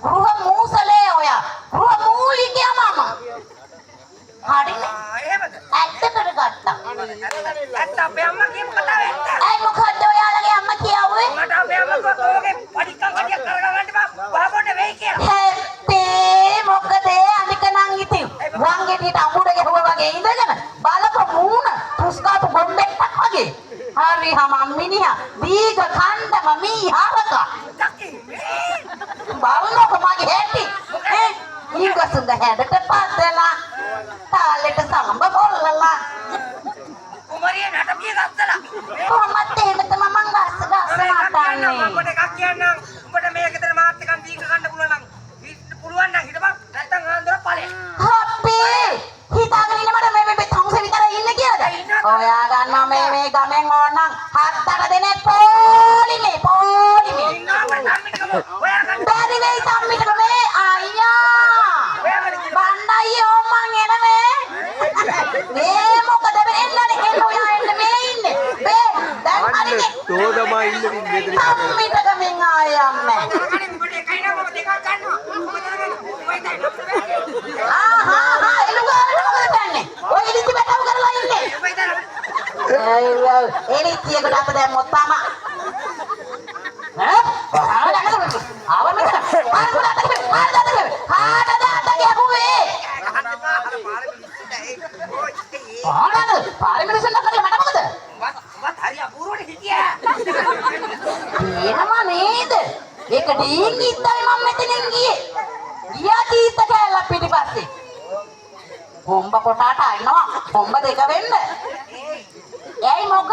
ගෘහ මූසලේ ඔය. ගෘහ මූලිකයා මම. හරිනේ. එහෙමද? ඇත්තට ගත්තා. ඇත්ත අපේ අම්මා කියපු කතාව ඇත්ත. ඇයි මොකද්ද ඔයාලගේ අම්මා කියවුවේ? මට අපේ අම්මා කිව්වා ඔයගේ පරික්කම් කඩියක් කරගන්න බා වහකොට වෙයි කියලා. හැත්තේ මොකද අනික නං ඉතින් වංගෙඩියට අමුඩ ගැහුවා වගේ ඉඳගෙන බලපො මූණ පුස්කාපු ගොම්බෙක්ක් වගේ. හරි හම මිනිහා දීග කණ්ඩම මීහරක. බලනකො මගේ හැටි. ඊගසුඳ හැඩට පස්සලා තාලෙට සම්බ කොල්ලලා කුමරිය නටපිය ගස්සලා කොහොමද එහෙම තමයි මං ගස්ස නටන්නේ. මම එකක් කියන්නම්. උඹට මේකෙතන මාත් එකක් දීක ගන්න පුළුවන් නම් පුළුවන් නම් හිටපන්. නැත්තම් ආන්දර ඵලෙ. අපේ හිතාගෙන ඉන්න මට මේ තමුසේ විතර ඉන්න කියලාද? ඔයා ගන්නවා මේ ගමෙන් ඕනනම් 7-8 දෙනෙක් පොලිමේ ඉන්නවා මම ධම්මිකම ඔයා ගන්න. බැරි වෙයි සම්මිතක මේ අයියා බණ්ඩයි ඕමන් එනනේ මේ මොකද වෙන්නේ එන්න ඔයා එන්න මේ ඉන්නේ මේ දැන් හරිනේ තෝදමා ඉන්නේ මෙතන සම්මිතක මෙන් ආයම්මේ කණින් උඹට එකයි නම් මම දෙකක් ගන්නවා. ඔය එළුගාවට මොකද කරන්නේ? ඔය ඉලිති බටව කරලා ඉන්නේ. එලිතියකට අත දැම්මොත් තමයි. ආව මෙතන. පාරේ මිනිස්සුන් නැත්නම් මට මොකද? වත් හරි අපූර්වට හිටියා. එහෙම නේද? ඒක ඩීන් ඉස්සයි මම මෙතනින් ගියේ. ගියා කීත කැලලා පිටිපස්සේ. හොම්බ කොටාට අයින්නවා. හොම්බ දෙක වෙන්න. ඇයි මොකද?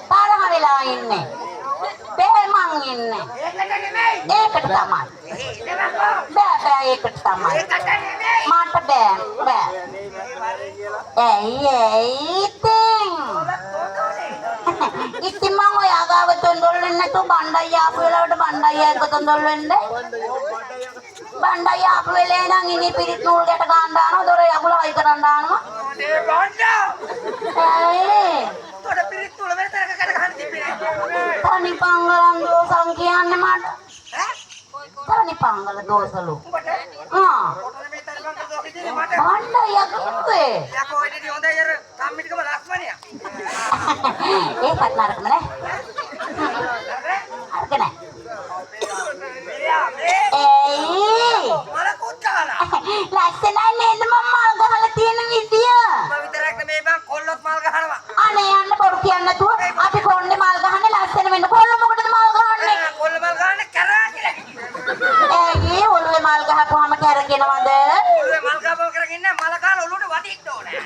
තරහ වෙලා ඉන්නේ. බෑ මං ඉන්නේ. ඒකට නෙමෙයි. ඒකට තමයි. බෑ ඒකට තමයි. ඒකට නෙමෙයි. මට බෑ. ඇයි ඉතින් මම ඔය ආගාව තොන්දොල් වෙන්නේ නැතුව බණ්ඩයි ආපු වෙලාවට බණ්ඩයි එක්ක තොන්දොල් වෙන්නේ. බණ්ඩයි ආපු වෙලේ නම් ඉනි පිරිත් නූල් ගැට ගන්න දානවා. දොර යගුල හයි කරන් දානවා. මේ බණ්ඩා. ඇයි? තොර පිරිත් නූල් වෙන තරක කඩ ගන්න තිබ්බේ. තනි පංගලන් දෝසන් කියන්නේ මට. තනි පංගල දෝසලු. ඔතන මේ තරක ගන්න දෝකේ තියෙන්නේ මට. බණ්ඩයි යකින්නේ. යකෝ එදී හොඳයි අර සම්මිතිකම ලක්ෂ්මණයා. ඒකත් නරකම නේ. අරගෙන. ඒයි. මල කුච්චාලා. ලස්සනයි නේද මම මල් ගහලා තියෙන විදිය. මම විතරක් නෙමෙයි බං කොල්ලොත් මල් ගහනවා. අනේ යන්න බොරු කියන්නේ නැතුව අපි කොණ්ඩේ මල් ගහන්නේ ලස්සන වෙන්න. කොල්ල මොකටද මල් ගහන්නේ? කොල්ල මල් ගහන්නේ කරා කියලා. ඒයි ඔළුවේ මල් ගහපුවාම කැරගෙනවද? ඔළුවේ මල් ගහපුව කරගෙන ඉන්න මල කාල ඔළුවට වදින්න ඕනේ.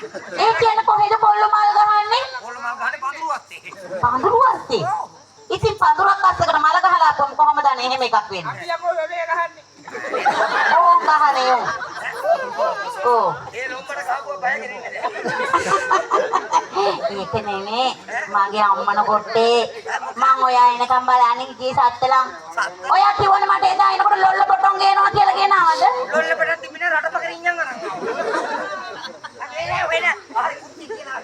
ඒ කියන්නේ කොහෙද කොල්ල මල් ගහන්නේ? කොල්ල මල් ගහන්නේ පඳුරුවත්තේ. පඳුරුවත්තේ. ඉතින් පඳුරක් අස්සකට මල ගහලා අපොම කොහමද අනේ එහෙම එකක් වෙන්නේ? අපි යකෝ වෙවේ ගහන්නේ. ඕන් ගහනේ ඕන්. ඕ. ඒ ලොම්බට ගහපුව බයගෙන ඉන්නේ. ඒක නෙමේ මගේ අම්මන කොට්ටේ මං ඔයා එනකම් බලන්නේ හිටියේ සත්තලම්. ඔයා කිව්වනේ මට එදා එනකොට ලොල්ල පොටොන් ගේනවා කියලා ගෙනාවද? ලොල්ල පෙටක් තිබුණේ රටපකර ඉන්නම් අරන්. අනේ වෙන හරි කුටි කියලා.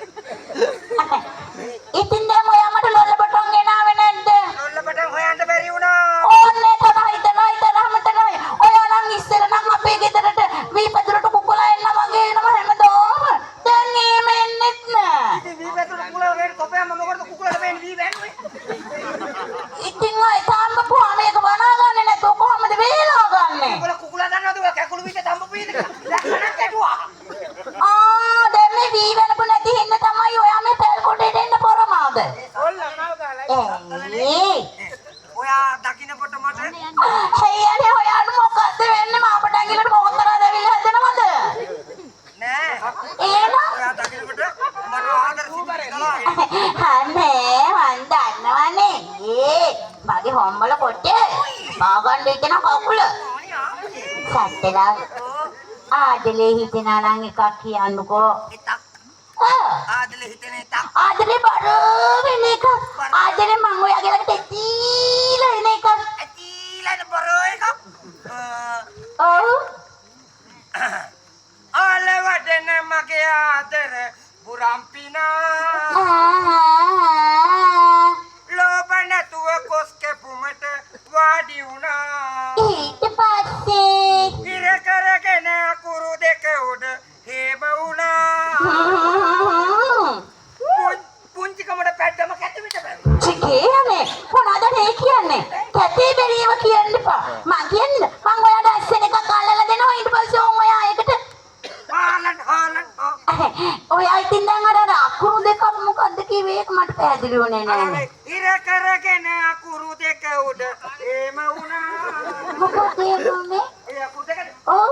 ඉතින් දැන් ඔයා මට ලොල්ල පොටොන් ගෙනාවේ නැද්ද? ලොල්ල පෙටක් හොයන්න බැරි වුණා. ඕන්නේ තමයි. ඔයා නම් ඉස්සර නම් අපේ ගෙදරට වීපතුරට කුකුලා එන්න වගේ එනවා හැමදාම. දැන් එහෙම එන්නෙත් නෑ. ඉතින් වී පැතුර කුකුලා වගේ කොපයම මොකටද කුකුලට වෙන්නේ වී වැන්නේ? ඉතින් අය තාම්බපුවා මේක බනාගන්නේ නැතුව කොහමද වේලා ගන්නෙ? කුකුලා කුකුලා දන්නවද කැකුළු විදිහට තඹ පීද කියලා. දැක්කනක් කැටුවා. දැන් මේ වී වෙනපු නැති හින්දා තමයි ඔයා මේ පැල් කොටේට එන්න පොරමාද? ඔයා දකින්නකොට මට හේයනේ ඔයාට මොකද්ද වෙන්නේ මාපට ඇඟිල්ලට මොහොතරා දැවිල්ල හැදෙනවද? නෑ. එහෙනම් ඔයා දකින්නකොට මට ආදර සිද්ධ කළා. අනේ මන් දන්නවනේ. මගේ හොම්බල කොටේ මාගන්න ඉතන කකුල. සැත්තලා ආදලේ හිතනා නම් එකක් කියන්නකෝ. ආදලේ හිතන එකක්. ආදලේ බර වෙන එක. ආදලේ මං ඔයාගේ ළඟට ඇතිලා එන එක. ඇතිලාද බරෝ එකක්. ඔව්. ආලවඩන මගේ ආදර පුරම්පිනා. ලෝබ නැතුව කොස් කැපුමට වාඩි වුණා. ඊට පස්සේ පැහැදිලි වුණේ නෑ. ඉර කරගෙන අකුරු දෙක උඩ එම වුණා. මොකද එන්නේ? ඒ අකුරු දෙක ඔව්.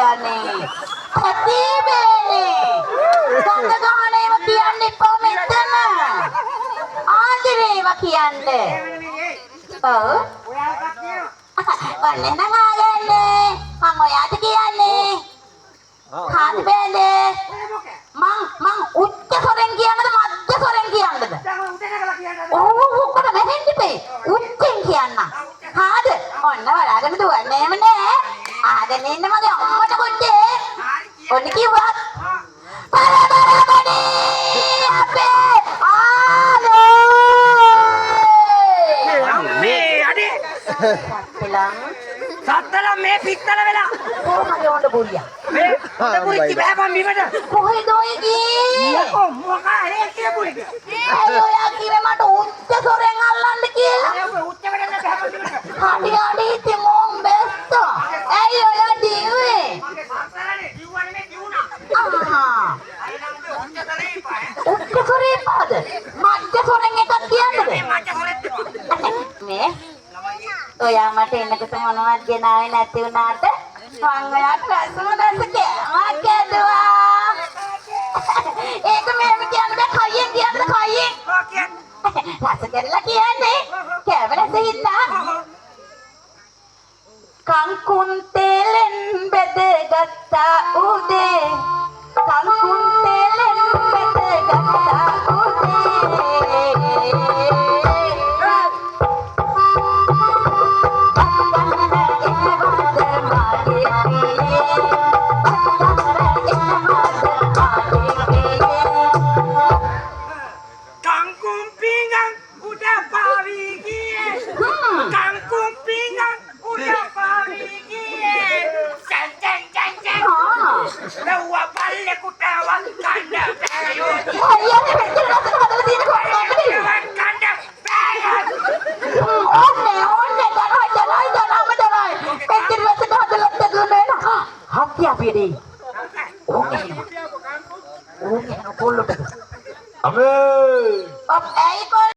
යන්නේ. ඇතිබේනේ. ගඳ ගහනේම කියන්න එපා මෙතන. ආදරේව කියන්නේ. ඔව්. ඔයාලා කියනවා. ඔන්න නම් ආගන්නේ. මං ඔයාට කියන්නේ. කාට බෑනේ. මං උච්ච සොරෙන් කියන්නද මධ්‍ය සොරෙන් කියන්නද? දැන් උදේ නගලා කියන්නද? ඔව් ඔක්කොට නැහෙන්න ඉපේ. උච්චෙන් කියන්න. හාද? ඔන්න වලාගෙන දුවන්නේම නෑ. ආගෙන ඉන්න මගේ අම්මට කොච්චේ. ඔන්න කිව්වා. පරදරගනේ අපේ ආලෝ. අම්මේ අඩේ. එලම් සත්තල මේ පිටතල වෙලා. කොහමද ඔන්න බුලියා? මේ පුරිච්චි බෑපන් බිමට. කොහෙද ඔය ගියේ? යකෝ මොකා හරේ කිය පුරිච්චි. ඇයි ඔයා කිව්වේ මට උච්ච සොරෙන් අල්ලන්න කියලා? ඔය උච්ච වෙන්න බෑපන් බිමට. හරි හරි තිමෝන් බෙස්ත. ඇයි ඔයා දිව්වේ? මගේ සත්තලනේ දිව්වනේ මේ දිවුණා. ආහා. අය නම් මේ උච්ච තරේ පාය. උච්ච සොරේ පාද. මධ්‍ය සොරෙන් එකක් කියන්නද? මේ මච්ච හොරෙත් තිබුණා. මේ ඔයා මට එන්නකට මොනවද ගෙනාවේ නැති වුණාට මං ඔයාට රසම රස කෑමක් ඇදුවා. ඒක මෙහෙම කියන්න බෑ කයියෙන් කියන්නද කයියෙන්. ඔය කියන්නේ. රස කරලා කියන්නේ කෑම රස හින්දා. කංකුන් තෙලෙන් බෙදගත්තා උදේ කංකුන් තෙලෙන් බෙදගත්තා උදේ Kangkung pinggang udah pawigi. Kangkung pinggang udah pawigi. Ceng ceng ceng ceng. Lawa balik kutawa kanda bayo. හරියට මෙච්චර රසට හදලා තියෙන කොහොමද? Kanda bayo. ඕනේ දරයි. මෙච්චර රසට හදලා දෙන්න නෑ. හත්ති අපියදී. ඕනේ කොල්ලට. අමේ ඔප් ඇයි